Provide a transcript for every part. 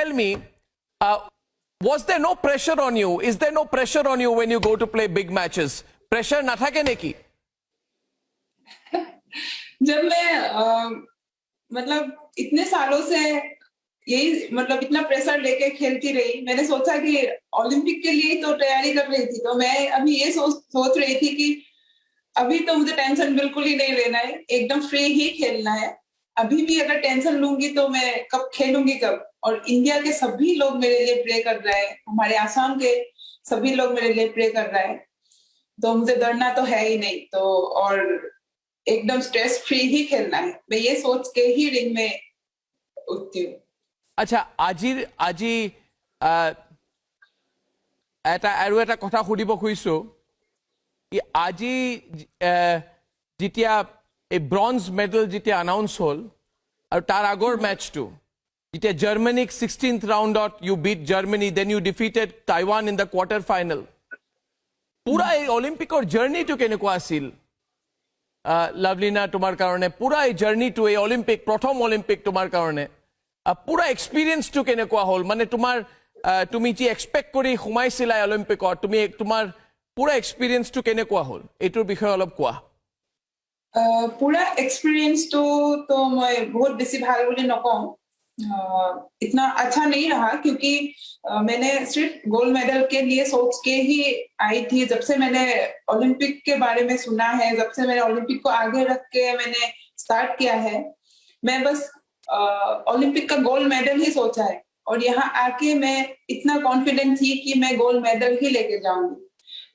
tell me, was there no pressure on you? Is there no pressure on you when you go to play big matches? Pressure na thake neki? जब मैं मतलब इतने सालों से यही मतलब इतना प्रेशर लेके खेलती रही, मैंने सोचा कि ओलंपिक के लिए तो तैयारी कर रही थी, तो मैं अभी ये सोच रही थी कि अभी तो मुझे टेंशन बिल्कुल ही नहीं लेना है, एकदम फ्री ही खेलना है। अभी भी अगर टेंशन लूंगी तो मैं कब खेलूंगी कब। और इंडिया के सभी लोग मेरे लिए प्रे कर रहे हैं, हमारे आसाम के सभी लोग मेरे लिए प्रे कर रहे हैं, तो मुझे डरना तो है ही नहीं। तो और एकदम स्ट्रेस फ्री ही खेलना है, मैं ये सोच के ही रिंग में उठती हूँ। আচ্ছা, আজি আৰু এটা কথা সুধিব খুজিছো, আজি যেতিয়া এই ব্ৰঞ্জ মেডেল যেতিয়া আনাউন্স হ'ল আৰু তাৰ আগৰ মেচটো যেতিয়া জাৰ্মানীক 16th ৰাউণ্ডত you beat Germany, then you defeated Taiwan in the quarter final, পুৰা এই অলিম্পিকৰ জাৰ্নিটো কেনেকুৱা আছিল লাভলিনা তোমাৰ কাৰণে? পুৰা এই জাৰ্নিটো, এই অলিম্পিক প্ৰথম অলিম্পিক তোমাৰ কাৰণে পুৰা এক্সপিৰিয়েঞ্চটো কেনেকুৱা হ'ল? মানে তুমি যি এক্সপেক্ট কৰি সোমাইছিলা অলিম্পিকত, তুমি তোমাৰ পুৰা এক্সপিৰিয়েঞ্চটো কেনেকুৱা হ'ল এইটোৰ বিষয়ে অলপ কোৱা। पूरा एक्सपीरियंस तो मैं बहुत बेसी भाल बोली नकौं, इतना अच्छा नहीं रहा, क्योंकि मैंने सिर्फ गोल्ड मेडल के लिए सोच के ही आई थी। जब से मैंने ओलंपिक के बारे में सुना है, जब से मैंने ओलंपिक को आगे रख के मैंने स्टार्ट किया है, मैं बस ओलंपिक का गोल्ड मेडल ही सोचा है। और यहाँ आके मैं इतना कॉन्फिडेंट थी कि मैं गोल्ड मेडल ही लेके जाऊंगी।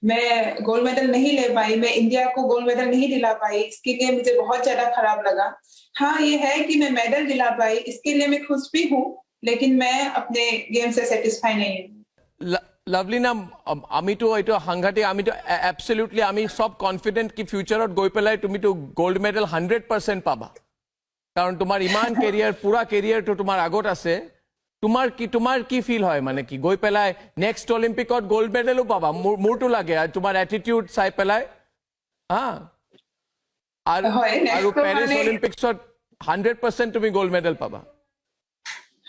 मैं गोल्ड मेडल नहीं ले पाई, मैं इंडिया को गोल्ड मेडल नहीं दिला पाई, इसके लिए मुझे बहुत ज्यादा खराब लगा। हाँ, ये है कि मैं मेडल दिला पाई, इसके लिए मैं खुश भी हूँ, लेकिन मैं अपने गेम से सेटिस्फाई नहीं हूँ। লাভলিনা, আমিতো এইটো সাংঘাতিক, আমিতো এবছলিউটলি আমি সব কনফিডেন্ট কি ফিউচাৰত গৈ পেলাই তুমিতো গোল্ড মেডেল 100% পাবা, কাৰণ তোমাৰ ইমান কেৰিয়াৰ, পুৰা কেৰিয়াৰটো তোমাৰ আগত আছে। তোমাৰ কি ফিল হয়, মানে কি গৈ পেলাই নেক্সট অলিম্পিকত গোল্ড মেডেলো পাবা? মোৰটো লাগে তোমাৰ এটিটিউড চাই পেলাই। আৰু পেৰিছ অলিম্পিকছত 100% তুমি গোল্ড মেডেল পাবা।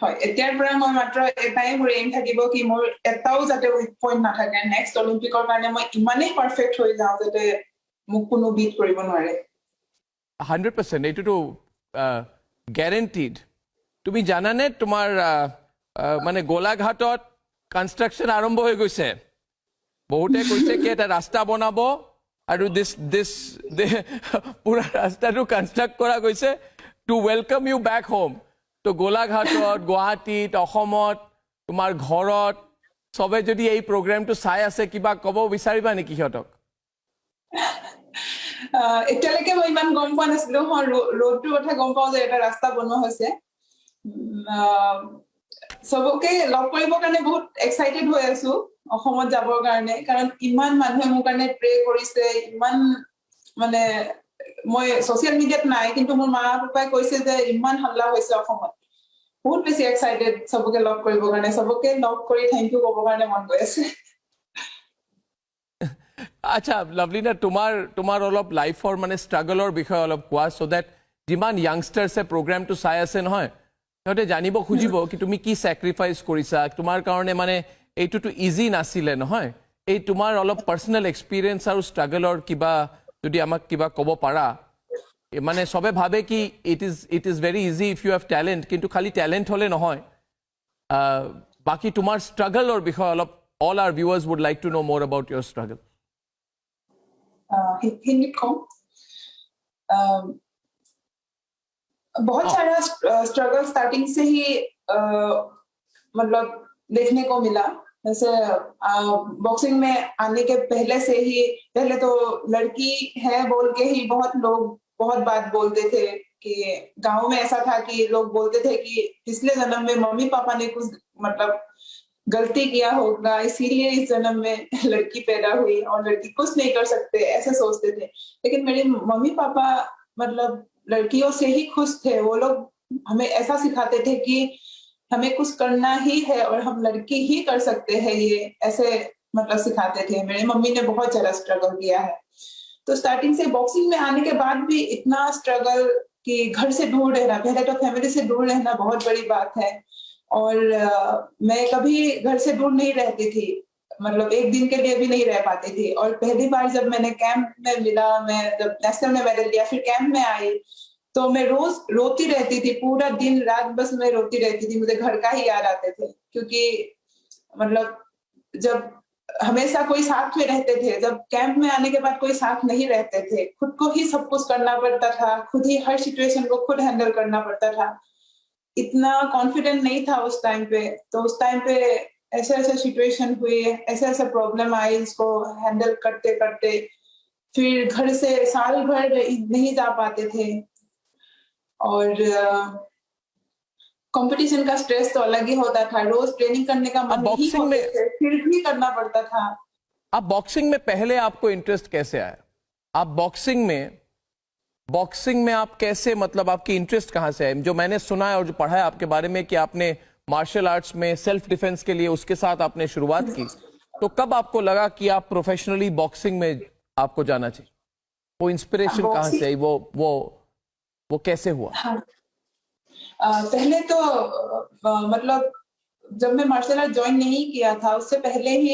হয়, এতিয়াৰ পৰা মই মাত্ৰ এটাই মোৰ এইম থাকিব কি মোৰ এটাও যাতে উইক পইণ্ট নাথাকে, নেক্সট অলিম্পিকৰ কাৰণে মই ইমানেই পাৰফেক্ট হৈ যাওঁ যাতে মোক কোনো বিট কৰিব নোৱাৰে। 100% এইটোতো গ্যাৰেণ্টিড। তুমি জানানে তোমাৰ মানে গোলাঘাটত কনষ্ট্ৰাকশ্যন আৰম্ভ হৈ গৈছে? বহুতে কৈছে কি এটা ৰাস্তা বনাব আৰু পুৰা ৰাস্তাটো কনষ্ট্ৰাক্ট কৰা গৈছে to welcome you back home. তো গোলাঘাটত, গুৱাহাটীত, অসমত, তোমাৰ ঘৰত চবে যদি এই প্ৰগ্ৰেমটো চাই আছে, কিবা ক'ব বিচাৰিবা নেকি সিহঁতক? এতিয়ালৈকে মই ইমান গম পোৱা নাছিলো। ৰোডটোৰ কথা গম পাওঁ যে এটা ৰাস্তা বনোৱা হৈছে। চবকে লগ কৰিবৰ কাৰণে বহুত এক্সাইটেড হৈ আছো অসমত যাবৰ কাৰণে, কাৰণ ইমান মানুহে মোৰ কাৰণে প্ৰে কৰিছে। ইমান মানে মই ছচিয়েল মিডিয়াত নাই, কিন্তু মোৰ মা পাপাই কৈছে যে ইমান হাল্লা হৈছে অসমত। বহুত বেছি এক্সাইটেড চবকে লগ কৰিবৰ কাৰণে, চবকে লগ কৰি থেংক ইউ ক'বৰ কাৰণে মন গৈ আছে। আচ্ছা লাভলিনা, তোমাৰ অলপ লাইফৰ মানে ষ্ট্ৰাগলৰ বিষয়ে অলপ কোৱা, চ' ডেট যিমান য়াংষ্টাৰ্ছে প্ৰগ্ৰামটো চাই আছে নহয়, সিহঁতে জানিব খুজিব কি তুমি কি ছেক্ৰিফাইচ কৰিছা তোমাৰ কাৰণে। মানে এইটোতো ইজি নাছিলে নহয়, এই তোমাৰ অলপ পাৰ্চনেল এক্সপিৰিয়েঞ্চ আৰু ষ্ট্ৰাগলৰ কিবা যদি আমাক কিবা ক'ব পাৰা। মানে চবে ভাবে কি it is very easy if you have talent, কিন্তু খালি টেলেণ্ট হ'লে নহয়। বাকী তোমাৰ ষ্ট্ৰাগলৰ বিষয়ে অলপ, all our viewers would like to know' more about ইয়ৰ ষ্ট্ৰাগল। हिंदी को बहुत सारा स्ट्रगल स्टार्टिंग से ही मतलब देखने को मिला। जैसे बॉक्सिंग में आने के पहले से ही, पहले तो लड़की है बोल के ही बहुत लोग बहुत बात बोलते थे कि गांव में ऐसा था कि लोग बोलते थे कि पिछले जन्म में मम्मी पापा ने कुछ मतलब गलती किया होगा, इसीलिए इस जन्म में लड़की पैदा हुई और लड़की कुछ नहीं कर सकते, ऐसे सोचते थे। लेकिन मेरे मम्मी पापा मतलब लड़कियों से ही खुश थे। वो लोग हमें ऐसा सिखाते थे कि हमें कुछ करना ही है और हम लड़की ही कर सकते हैं, ये ऐसे मतलब सिखाते थे। मेरे मम्मी ने बहुत ज्यादा स्ट्रगल किया है। तो स्टार्टिंग से बॉक्सिंग में आने के बाद भी इतना स्ट्रगल कि घर से दूर रहना, पहले तो फैमिली से दूर रहना बहुत बड़ी बात है। और मैं कभी घर से दूर नहीं रहती थी, मतलब एक दिन के लिए भी नहीं रह पाती थी। और पहली बार जब मैंने कैंप में मिला, मैं जब नेशनल में मेडल लिया, फिर कैंप में आई, तो मैं रोज रोती रहती थी, पूरा दिन रात बस मैं रोती रहती थी। मुझे घर का ही याद आते थे, क्योंकि मतलब जब हमेशा कोई साथ में रहते थे, जब कैंप में आने के बाद कोई साथ नहीं रहते थे, खुद को ही सब कुछ करना पड़ता था, खुद ही हर सिचुएशन को खुद हैंडल करना पड़ता था। इतना कॉन्फिडेंट नहीं था उस टाइम पे, तो उस टाइम पे ऐसे-ऐसे सिचुएशन हुए, ऐसे-ऐसे प्रॉब्लम आई, इसको हैंडल करते-करते फिर घर से साल भर नहीं जा पाते थे। और कंपटीशन का स्ट्रेस तो अलग ही होता था, रोज ट्रेनिंग करने का अब मन नहीं बॉक्सिंग होते में थे, फिर भी करना पड़ता था। अब बॉक्सिंग में पहले आपको इंटरेस्ट कैसे आया? आप बॉक्सिंग में आप कैसे, मतलब आपकी इंटरेस्ट कहां से है? जो मैंने सुना है और जो पढ़ा है आपके बारे में कि आपने मार्शल आर्ट्स में सेल्फ डिफेंस के लिए उसके साथ आपने शुरुआत की, तो कब आपको लगा कि आप प्रोफेशनली बॉक्सिंग में आपको जाना चाहिए? वो इंस्पिरेशन कहां से आई? वो कैसे हुआ? हाँ, पहले तो मतलब जब मैं मार्शल आर्ट ज्वाइन नहीं किया था, उससे पहले ही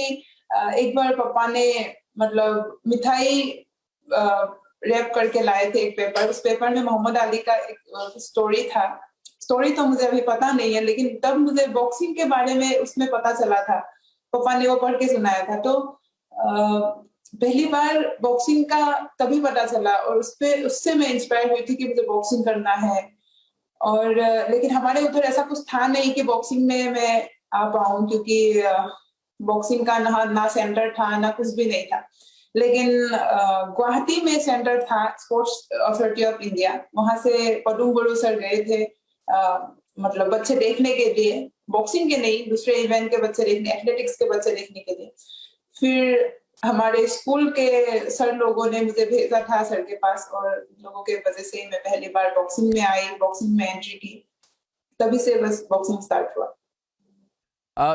एक बार पापा ने मतलब मिठाई रैप करके लाए थे एक पेपर। उस पेपर में मोहम्मद अली का एक स्टोरी था। स्टोरी तो मुझे अभी पता नहीं है, लेकिन तब मुझे बॉक्सिंग के बारे में उसमें पता चला था। पापा ने वो पढ़ के सुनाया था, तो पहली बार बॉक्सिंग का तभी पता चला, और उससे मैं इंस्पायर हुई थी कि मुझे बॉक्सिंग करना है। और लेकिन हमारे उधर ऐसा कुछ था नहीं कि बॉक्सिंग में मैं आ पाऊँ, क्योंकि बॉक्सिंग का ना सेंटर था, ना कुछ भी नहीं था। लेकिन गुवाहाटी में सेंटर था, स्पोर्ट्स अथॉरिटी ऑफ इंडिया, वहां से पदुम गुरु सर गए थे, मतलब बच्चे देखने के लिए, बॉक्सिंग के नहीं, दूसरे इवेंट के बच्चे देखने, एथलेटिक्स के बच्चे देखने के लिए। फिर हमारे स्कूल के सर लोगों ने मुझे भेजा था सर के पास, और लोगों के वजह से मैं पहली बार बॉक्सिंग में आई, बॉक्सिंग में एंट्री की, तभी से बस बॉक्सिंग स्टार्ट हुआ।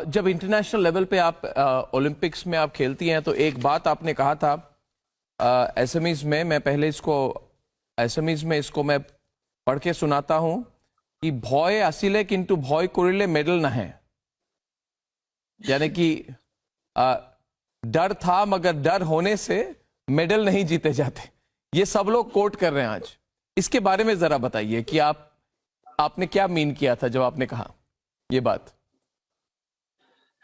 जब इंटरनेशनल लेवल पे आप ओलंपिक्स में आप खेलती हैं, तो एक बात आपने कहा था एसएमईज में, मैं पहले एसएमईज में इसको मैं पढ़ के सुनाता हूं कि भय आसिले किंतु भय करिले मेडल ना है, यानी कि डर था मगर डर होने से मेडल नहीं जीते जाते। ये सब लोग कोट कर रहे हैं आज। इसके बारे में जरा बताइए कि आपने क्या मीन किया था जब आपने कहा ये बात?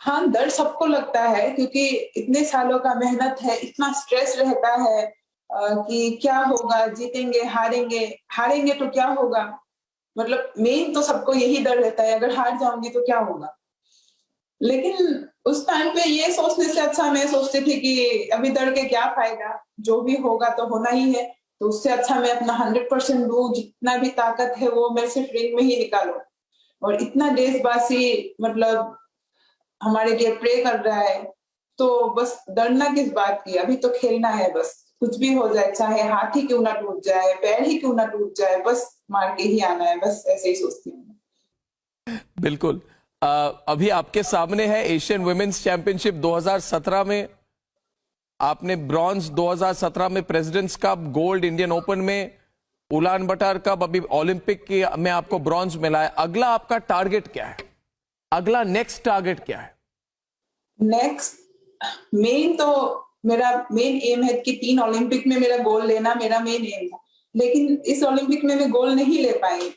हाँ, डर सबको लगता है, क्योंकि इतने सालों का मेहनत है, इतना स्ट्रेस रहता है कि क्या होगा, जीतेंगे, हारेंगे, हारेंगे तो क्या होगा। मतलब मेन तो सबको यही डर रहता है, अगर हार जाऊंगी तो क्या होगा। लेकिन उस टाइम पे ये सोचने से अच्छा मैं सोचती थी कि अभी डर के क्या फायदा, जो भी होगा तो होना ही है। तो उससे अच्छा मैं अपना 100% दूं, जितना भी ताकत है वो मैं सिर्फ रिंग में ही निकालूं। और इतना देशवासी मतलब हमारे लिए प्रे कर रहा है, तो बस डरना किस बात की, अभी तो खेलना है बस। कुछ भी हो जाए, चाहे हाथ ही क्यों ना टूट जाए, पैर ही क्यों ना टूट जाए, बस मार के ही आना है, बस ऐसे ही सोचती हूँ। बिल्कुल। अभी आपके सामने है एशियन वुमेन्स चैंपियनशिप 2017 में आपने ब्रॉन्ज, 2017 में presidents cup, gold Indian open में, उलान बटार कप, अभी ओलंपिक में आपको ब्रॉन्ज मिला है। अगला आपका टारगेट क्या है? अगला नेक्स्ट टारगेट क्या है? नेक्स्ट मेन तो मेरा मेन एम है कि 3 ओलंपिक में मेरा गोल्ड लेना मेरा मेन एम था, लेकिन इस ओलंपिक में मैं गोल्ड नहीं ले पाई।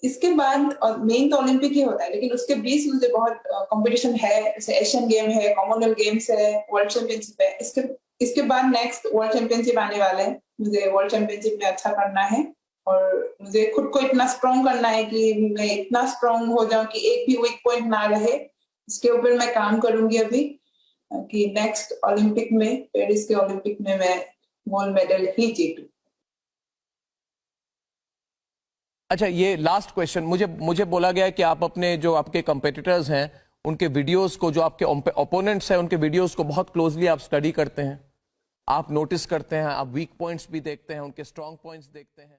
इसके बाद मेन तो ओलंपिक ही होता है, लेकिन उसके बीच मुझे बहुत कंपटीशन है, जैसे एशियन गेम है, कॉमनवेल्थ गेम्स है, वर्ल्ड चैंपियनशिप है। इसके बाद नेक्स्ट वर्ल्ड चैंपियनशिप आने वाले हैं, मुझे वर्ल्ड चैंपियनशिप में अच्छा करना है, और मुझे खुद को इतना स्ट्रॉन्ग करना है कि मैं इतना स्ट्रॉन्ग हो जाऊं कि एक भी वीक पॉइंट ना रहे। इसके ऊपर मैं काम करूंगी अभी, कि नेक्स्ट ओलंपिक में, पेरिस के ओलंपिक में मैं गोल्ड मेडल ही जीतूं। अच्छा, ये लास्ट क्वेश्चन, मुझे बोला गया है कि आप अपने जो आपके कंपेटिटर्स हैं उनके वीडियोस को, जो आपके ओपोनेंट्स हैं उनके वीडियोस को बहुत क्लोजली आप स्टडी करते हैं, आप नोटिस करते हैं, आप वीक पॉइंट्स भी देखते हैं, उनके स्ट्रांग पॉइंट्स देखते हैं।